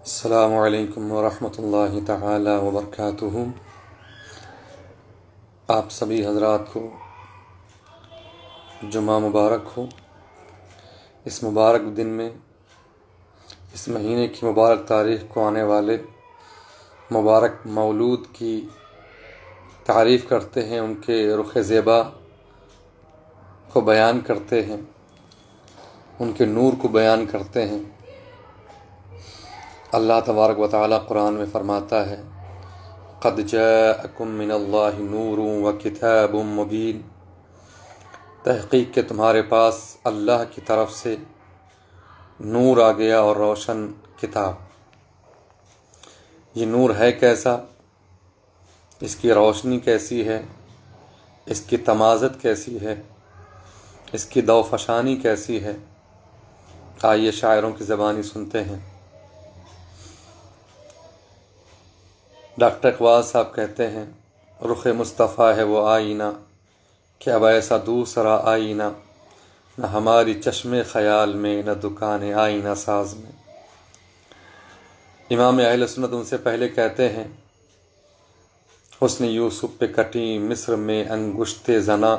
السلام علیکم ورحمۃ اللہ تعالی وبرکاتہ۔ آپ سبھی حضرات کو جمعہ مبارک ہو۔ اس مبارک دن میں، اس مہینے کی مبارک تاریخ کو آنے والے مبارک مولود کی تعریف کرتے ہیں، ان کے رخ زیبا کو بیان کرتے ہیں، ان کے نور کو بیان کرتے ہیں۔ اللہ تبارک و تعالی قرآن میں فرماتا ہے، قد جاءکم من اللہ نور و کتاب مبین، تحقیق کہ تمہارے پاس اللہ کی طرف سے نور آ گیا اور روشن کتاب۔ یہ نور ہے کیسا، اس کی روشنی کیسی ہے، اس کی تمازت کیسی ہے، اس کی دوفشانی کیسی ہے، آئیے شاعروں کی زبانی سنتے ہیں۔ ڈاکٹر اقبال صاحب کہتے ہیں، رخ مصطفیٰ ہے وہ آئینہ کہ اب ایسا دوسرا آئینہ نہ ہماری چشم خیال میں، نہ دکان آئینہ ساز میں۔ امام اہل سنت ان سے پہلے کہتے ہیں، حسن یوسف پہ کٹی مصر میں انگشت زنا،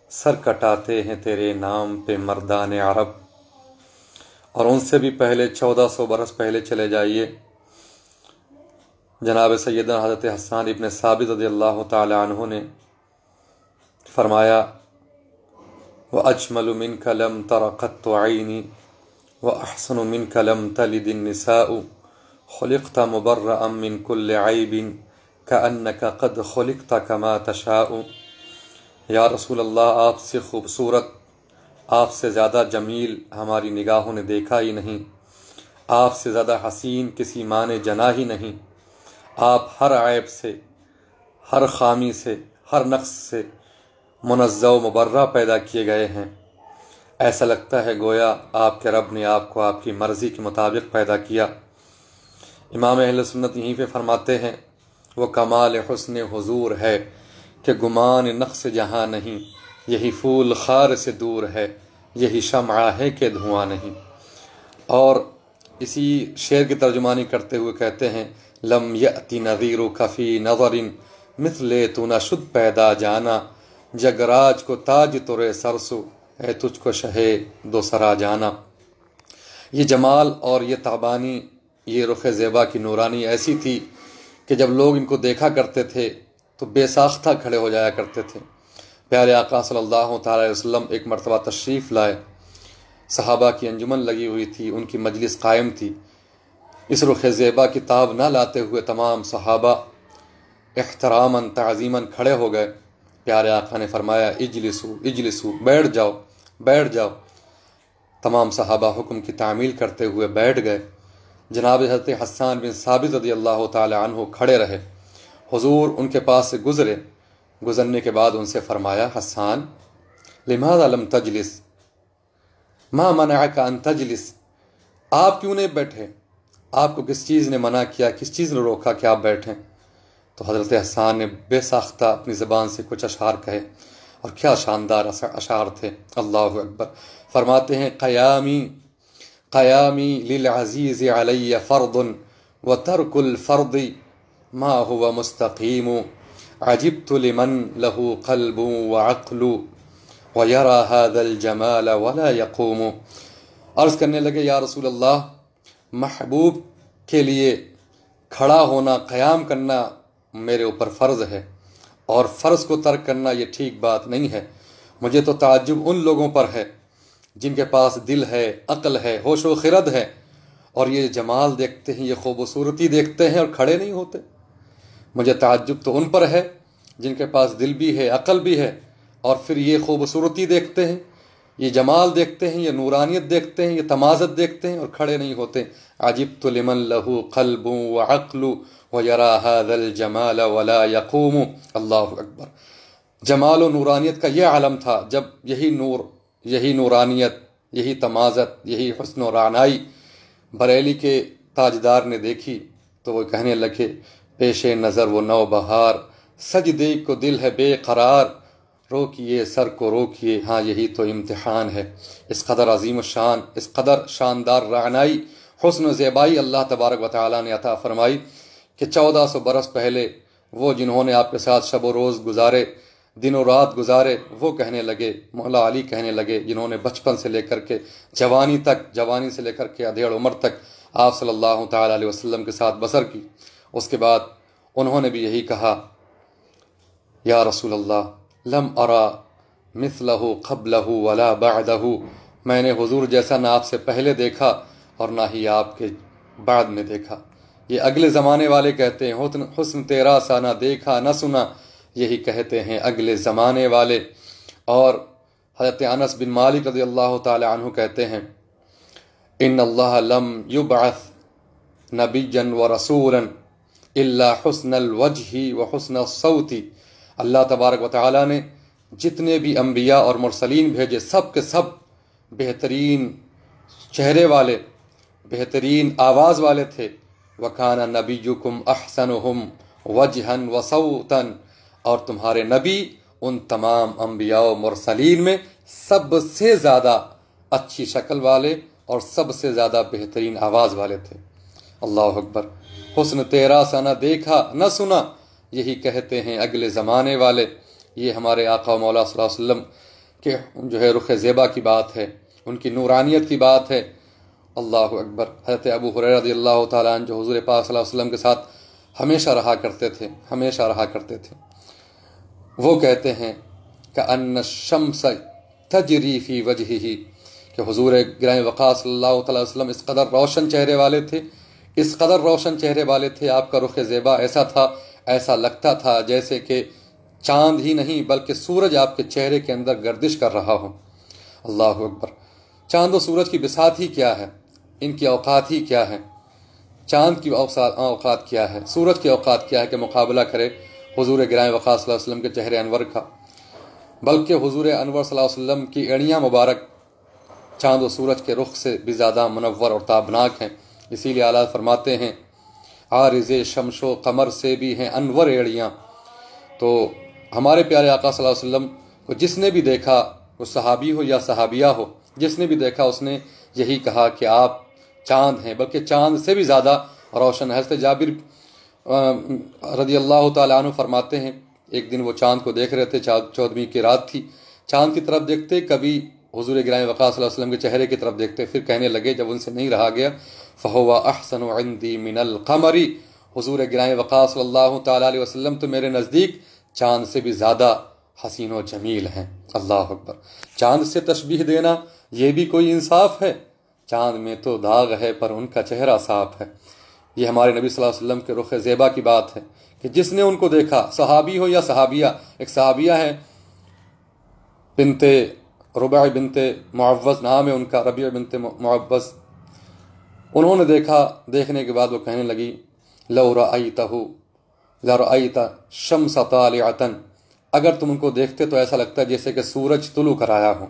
سر کٹاتے ہیں تیرے نام پہ مردان عرب۔ اور ان سے بھی پہلے 1400 برس پہلے چلے جائیے، جناب سیدنا حضرت حسان ابن ثابت رضی اللہ تعالی عنہ نے فرمایا، وَأَجْمَلُ مِنْكَ لَمْ تَرَ قَطُّ عَيْنِي وَأَحْسَنُ مِنْكَ لَمْ تَلِدِ النِّسَاءُ خُلِقْتَ مُبَرَّأً مِنْ كُلِّ عَيْبٍ كَأَنَّكَ قَدْ خُلِقْتَ كَمَا تَشَاءُ۔ یا رسول اللہ، آپ سے خوبصورت، آپ سے زیادہ جمیل ہماری نگاہوں نے دیکھا ہی نہیں، آپ سے زیادہ حسین کسی ماں نے جنا ہی نہیں۔ آپ ہر عیب سے، ہر خامی سے، ہر نقص سے منزہ و مبرہ پیدا کیے گئے ہیں۔ ایسا لگتا ہے گویا آپ کے رب نے آپ کو آپ کی مرضی کے مطابق پیدا کیا۔ امام اہل سنت یہیں پہ فرماتے ہیں، وہ کمال حسن حضور ہے کہ گمان نقص جہاں نہیں، یہی پھول خار سے دور ہے، یہی شمع ہے کہ دھواں نہیں۔ اور اسی شعر کی ترجمانی کرتے ہوئے کہتے ہیں، لم یأتی نظیرک فی نظر مثل تو نہ شد پیدا جانا، جگراج کو تاج ترے سرسو ہے تجھ کو شہ دو سرا جانا۔ یہ جمال اور یہ تابانی، یہ رخ زیبا کی نورانی ایسی تھی کہ جب لوگ ان کو دیکھا کرتے تھے تو بے ساختہ کھڑے ہو جایا کرتے تھے۔ پیارے آقا صلی اللہ تعالی علیہ وسلم ایک مرتبہ تشریف لائے، صحابہ کی انجمن لگی ہوئی تھی، ان کی مجلس قائم تھی۔ اس رخ زیبا کی تاب نہ لاتے ہوئے تمام صحابہ احتراماً تعظیماً کھڑے ہو گئے۔ پیارے آقا نے فرمایا، اجلسو اجلسو، بیٹھ جاؤ بیٹھ جاؤ۔ تمام صحابہ حکم کی تعمیل کرتے ہوئے بیٹھ گئے۔ جناب حضرت حسان بن ثابت رضی اللہ تعالی عنہ کھڑے رہے۔ حضور ان کے پاس سے گزرے، گزرنے کے بعد ان سے فرمایا، حسان لماذا لم تجلس، ما منعک ان تجلس، آپ کیوں نہیں بیٹھے؟ آپ کو کس چیز نے منع کیا، کس چیز نے روکا کہ آپ بیٹھیں؟ تو حضرت حسان نے بے ساختہ اپنی زبان سے کچھ اشعار کہے، اور کیا شاندار اشعار تھے، اللہ اکبر۔ فرماتے ہیں، قیامی قیامی للعزیز علی فرض وترک الفرض ما هو مستقیم، عجبت لمن له قلب وعقل ویرى هذا الجمال ولا يقوم۔ عرض کرنے لگے، یا رسول اللہ، محبوب کے لیے کھڑا ہونا، قیام کرنا میرے اوپر فرض ہے، اور فرض کو ترک کرنا یہ ٹھیک بات نہیں ہے۔ مجھے تو تعجب ان لوگوں پر ہے جن کے پاس دل ہے، عقل ہے، ہوش و خرد ہے، اور یہ جمال دیکھتے ہیں، یہ خوبصورتی دیکھتے ہیں اور کھڑے نہیں ہوتے۔ مجھے تعجب تو ان پر ہے جن کے پاس دل بھی ہے، عقل بھی ہے، اور پھر یہ خوبصورتی دیکھتے ہیں، یہ جمال دیکھتے ہیں، یہ نورانیت دیکھتے ہیں، یہ تمازت دیکھتے ہیں اور کھڑے نہیں ہوتے۔ عجبت لمن له قلب وعقل ویرى هذا الجمال ولا يقوم۔ اللہ اکبر۔ جمال و نورانیت کا یہ عالم تھا جب یہی نور، یہی نورانیت، یہی تمازت، یہی حسن و رعنائی بریلی کے تاجدار نے دیکھی تو وہ کہنے لگے، پیش نظر وہ نو بہار، سجدے کو دل ہے بے قرار، روکیے سر کو روکیے، ہاں یہی تو امتحان ہے۔ اس قدر عظیم الشان، اس قدر شاندار رعنائی حسن و زیبائی اللہ تبارک و تعالیٰ نے عطا فرمائی کہ 1400 برس پہلے وہ جنہوں نے آپ کے ساتھ شب و روز گزارے، دن و رات گزارے، وہ کہنے لگے، مولا علی کہنے لگے، جنہوں نے بچپن سے لے کر کے جوانی تک، جوانی سے لے کر کے ادھیڑ عمر تک آپ صلی اللہ تعالیٰ علیہ وسلم کے ساتھ بسر کی، اس کے بعد انہوں نے بھی یہی کہا، یا رسول اللہ لم ارا مثلہ قبلہ ولا بعدہ، میں نے حضور جیسا نہ آپ سے پہلے دیکھا اور نہ ہی آپ کے بعد میں دیکھا۔ یہ اگلے زمانے والے کہتے ہیں حسن تیرا سا نہ دیکھا نہ سنا، یہی کہتے ہیں اگلے زمانے والے۔ اور حضرت انس بن مالک رضی اللہ تعالی عنہ کہتے ہیں، ان اللہ لم یبعث نبیا ورسولا الا حسن الوجہ وحسن الصوت، اللہ تبارک و تعالی نے جتنے بھی انبیاء اور مرسلین بھیجے سب کے سب بہترین چہرے والے، بہترین آواز والے تھے۔ وَكَانَ نَبِيُّكُمْ أَحْسَنُهُمْ وَجْهًا وَصَوْتًا، اور تمہارے نبی ان تمام انبیاء و مرسلین میں سب سے زیادہ اچھی شکل والے اور سب سے زیادہ بہترین آواز والے تھے۔ اللہ اکبر، حسن تیرا سا نہ دیکھا نہ سنا، یہی کہتے ہیں اگلے زمانے والے۔ یہ ہمارے آقا و مولا صلی اللہ علیہ وسلم کے جو ہے رخ زیبا کی بات ہے، ان کی نورانیت کی بات ہے۔ اللہ اکبر، حضرت ابو ہریرہ رضی اللہ تعالیٰ عنہ جو حضور پاک صلی اللہ علیہ وسلم کے ساتھ ہمیشہ رہا کرتے تھے، ہمیشہ رہا کرتے تھے، وہ کہتے ہیں کأن الشمس تجری فی وجہہ، کہ حضور گرامی وقار صلی اللہ تعالیٰ علیہ وسلم اس قدر روشن چہرے والے تھے، اس قدر روشن چہرے والے تھے، آپ کا رخ زیبا ایسا تھا، ایسا لگتا تھا جیسے کہ چاند ہی نہیں بلکہ سورج آپ کے چہرے کے اندر گردش کر رہا ہو۔ اللہ اکبر، چاند و سورج کی بساط ہی کیا ہے، ان کی اوقات ہی کیا ہے، چاند کی اوقات کیا ہے، سورج کی اوقات کیا ہے کہ مقابلہ کرے حضور گرامی وقار صلی اللہ علیہ وسلم کے چہرے انور کا۔ بلکہ حضور انور صلی اللہ علیہ وسلم کی ایڑیاں مبارک چاند و سورج کے رخ سے بھی زیادہ منور اور تابناک ہیں، اسی لیے اعلیٰ فرماتے ہیں عارض شمس و قمر سے بھی ہیں انور ایڑیاں۔ تو ہمارے پیارے آقا صلی اللہ علیہ وسلم کو جس نے بھی دیکھا، وہ صحابی ہو یا صحابیہ ہو، جس نے بھی دیکھا اس نے یہی کہا کہ آپ چاند ہیں، بلکہ چاند سے بھی زیادہ روشن ہے۔ حضرت جابر رضی اللہ تعالیٰ عنہ فرماتے ہیں ایک دن وہ چاند کو دیکھ رہے تھے، 14ویں کی رات تھی، چاند کی طرف دیکھتے، کبھی حضور گرامی وقار صلی اللہ علیہ وسلم کے چہرے کی طرف دیکھتے، پھر کہنے لگے جب ان سے نہیں رہا گیا، فَهُوَ أَحْسَنُ عِنْدِي مِنَ الْقَمَرِ، حضور گرامی وقار صلی اللہ تعالیٰ علیہ وسلم تو میرے نزدیک چاند سے بھی زیادہ حسین و جمیل ہیں۔ اللہ اکبر، چاند سے تشبیہ دینا یہ بھی کوئی انصاف ہے؟ چاند میں تو داغ ہے پر ان کا چہرہ صاف ہے۔ یہ ہمارے نبی صلی اللہ علیہ وسلم کے رخ زیبا کی بات ہے کہ جس نے ان کو دیکھا، صحابی ہو یا صحابیہ، ایک صحابیہ ہے بنت ربع بنت معوذ نام ہے ان کا، ربیع بنت معوذ، انہوں نے دیکھا، دیکھنے کے بعد وہ کہنے لگی لو رأیت شمس طالعۃ، اگر تم ان کو دیکھتے تو ایسا لگتا جیسے کہ سورج طلوع کر آیا ہو،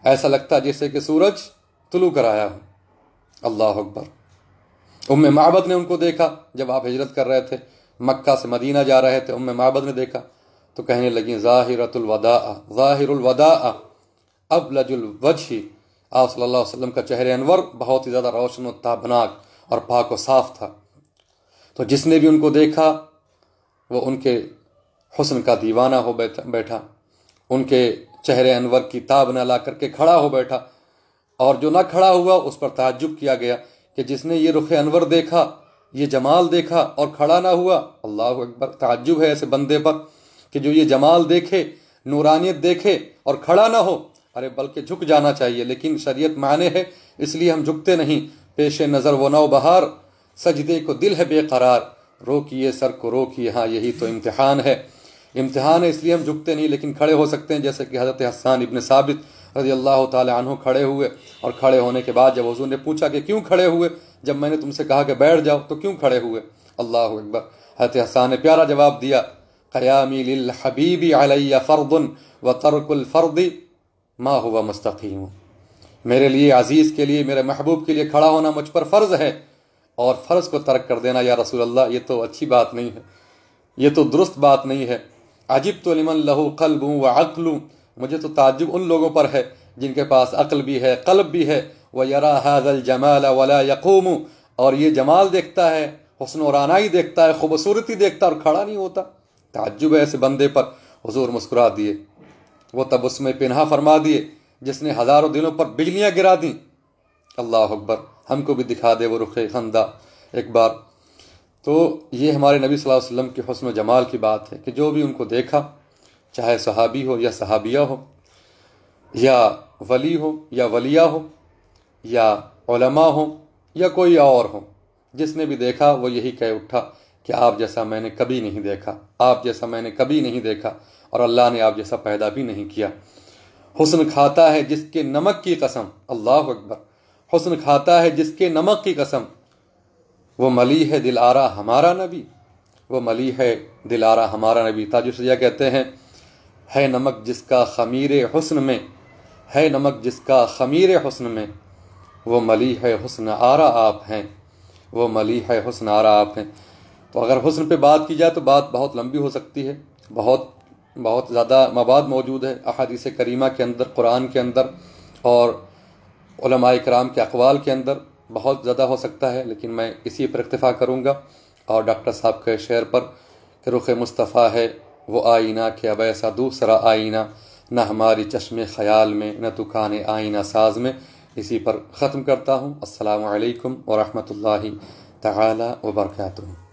ایسا لگتا جیسے کہ سورج طلوع کر آیا ہو۔ اللہ اکبر، ام معبد نے ان کو دیکھا جب آپ ہجرت کر رہے تھے، مکہ سے مدینہ جا رہے تھے، ام معبد نے دیکھا تو کہنے لگیں ظاہرۃ الوداع، ظاہر الوداع ابلج الوجہ، آپ صلی اللہ علیہ وسلم کا چہرہ انور بہت ہی زیادہ روشن و تابناک اور پاک و صاف تھا۔ تو جس نے بھی ان کو دیکھا وہ ان کے حسن کا دیوانہ ہو بیٹھا، ان کے چہرے انور کی تاب نہ لا کر کے کھڑا ہو بیٹھا، اور جو نہ کھڑا ہوا اس پر تعجب کیا گیا کہ جس نے یہ رخ انور دیکھا، یہ جمال دیکھا اور کھڑا نہ ہوا۔ اللہ اکبر، تعجب ہے ایسے بندے پر کہ جو یہ جمال دیکھے، نورانیت دیکھے اور کھڑا نہ ہو، ارے بلکہ جھک جانا چاہیے، لیکن شریعت مانے ہے اس لیے ہم جھکتے نہیں۔ پیش نظر وہ نو بہار، سجدے کو دل ہے بے قرار، روکیے سر کو روکیے، ہاں یہی تو امتحان ہے، امتحان ہے، اس لیے ہم جھکتے نہیں لیکن کھڑے ہو سکتے ہیں، جیسے کہ حضرت حسان ابن ثابت رضی اللہ تعالی عنہ کھڑے ہوئے، اور کھڑے ہونے کے بعد جب حضور نے پوچھا کہ کیوں کھڑے ہوئے، جب میں نے تم سے کہا کہ بیٹھ جاؤ تو کیوں کھڑے ہوئے؟ اللہ اکبر، حضرت حسان نے پیارا جواب دیا، قیامی للحبیب علی فرض وترک الفرض ما ہوا مستقیم، میرے لیے، عزیز کے لیے، میرے محبوب کے لیے کھڑا ہونا مجھ پر فرض ہے، اور فرض کو ترک کر دینا یا رسول اللہ یہ تو اچھی بات نہیں ہے، یہ تو درست بات نہیں ہے۔ عجبت لمن لہ قلب وعقل، مجھے تو تعجب ان لوگوں پر ہے جن کے پاس عقل بھی ہے، قلب بھی ہے، وَيَرَى هَذَا الْجَمَالَ وَلَا يَقُومُ، اور یہ جمال دیکھتا ہے، حسن و رعنائی دیکھتا ہے، خوبصورتی دیکھتا ہے اور کھڑا نہیں ہوتا۔ تعجب ہے ایسے بندے پر، حضور مسکرا دیے، وہ تبسم پنہا فرما دیے جس نے ہزاروں دلوں پر بجلیاں گرا دیں۔ اللہ اکبر، ہم کو بھی دکھا دے وہ رخ خندہ ایک بار۔ تو یہ ہمارے نبی صلی اللہ علیہ وسلم کے حسن و جمال کی بات ہے کہ جو بھی ان کو دیکھا، چاہے صحابی ہو یا صحابیہ ہو، یا ولی ہو یا ولیہ ہو، یا علماء ہو یا کوئی اور ہو، جس نے بھی دیکھا وہ یہی کہہ اٹھا کہ آپ جیسا میں نے کبھی نہیں دیکھا، آپ جیسا میں نے کبھی نہیں دیکھا، اور اللہ نے آپ جیسا پیدا بھی نہیں کیا۔ حسن کھاتا ہے جس کے نمک کی قسم، اللہ اکبر، حسن کھاتا ہے جس کے نمک کی قسم، وہ ملی ہے دل آرا ہمارا نبی، وہ ملی ہے دل آرا ہمارا نبی۔ تاج الشریعہ کہتے ہیں، ہے نمک جس کا خمیر حسن میں، ہے نمک جس کا خمیر حسن میں، وہ ملی ہے حسن آرا آپ ہیں، وہ ملی ہے حسن آرا آپ ہیں۔ تو اگر حسن پہ بات کی جائے تو بات بہت لمبی ہو سکتی ہے، بہت زیادہ مواد موجود ہے احادیث کریمہ کے اندر، قرآن کے اندر، اور علماء کرام کے اقوال کے اندر، بہت زیادہ ہو سکتا ہے، لیکن میں اسی پر اکتفا کروں گا، اور ڈاکٹر صاحب کے شعر پر کہ رخ مصطفیٰ ہے وہ آئینہ کہ اب ایسا دوسرا آئینہ، نہ ہماری چشم خیال میں نہ دکان آئینہ ساز میں، اسی پر ختم کرتا ہوں۔ السلام علیکم ورحمۃ اللہ تعالی وبرکاتہ۔